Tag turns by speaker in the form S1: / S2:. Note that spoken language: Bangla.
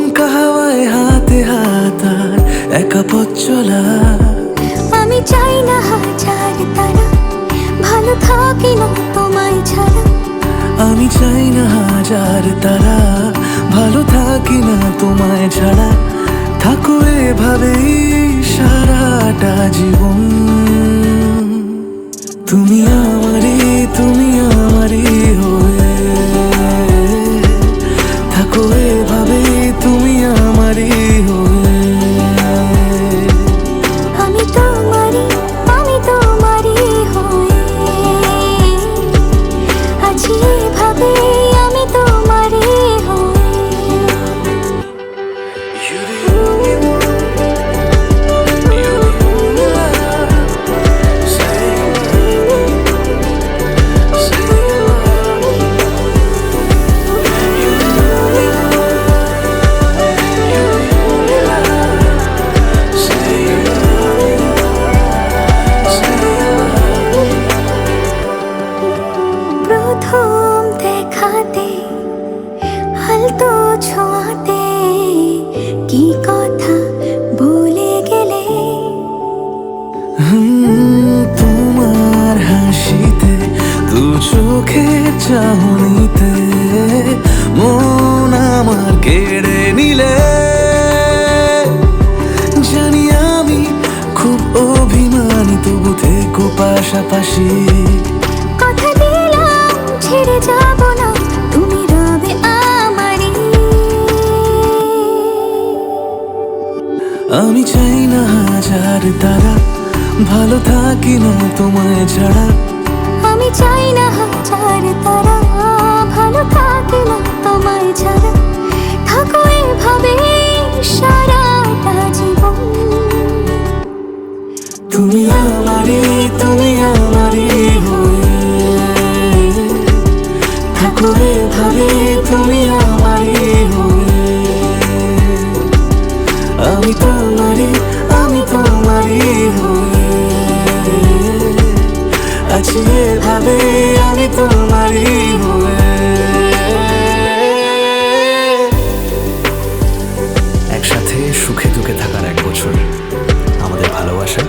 S1: দমকা হাওয়ায় হাতে হাত আর একা পথ চলা।
S2: আমি চাই না হাজার তারা, ভালো থাকি না তোমায় ছাড়া।
S1: আমি চাই না হাজার তারা, ভালো থাকি না তোমায় ছাড়া। থাকো এভাবেই সারাটা জীবন। তুমি আমারই, তুমি আমারই হয়ে থাকো এভাবেই, তুমি আমারই হয়ে।
S2: আমি তোমারই হয়ে আছি এভাবে, আমি তোমারই হয়ে। প্রথম দেখাতে হালতো ছোঁয়াতে কি কথা বলে গেলে।
S1: তোমার হাসিতে, দু চোখের চাহনিতে মন আমার কেড়ে নিলে। জানি আমি খুব অভিমানী, তবু থেকো পাশাপাশি।
S2: কথা দিলাম ছেড়ে যাব না, তুমি রবে আমারই।
S1: আমি চাই না হাজার তারা, ভালো থাকি না তোমায় ছাড়া।
S2: আমি চাই না হাজার তারা, ভালো থাকি না তোমায় ছাড়া। থাকো এভাবে সারাটা জীবন।
S1: তুমি আমারই, তুমি আমারই হয়ে থাকো এভাবে, তুমি আমারই হয়ে। আমি তোমারই, আমি তোমারই হয়ে আছি এভাবে, আমি তোমারই হয়ে। একসাথে সুখে দুঃখে থাকার 1 বছর আমাদের ভালোবাসা।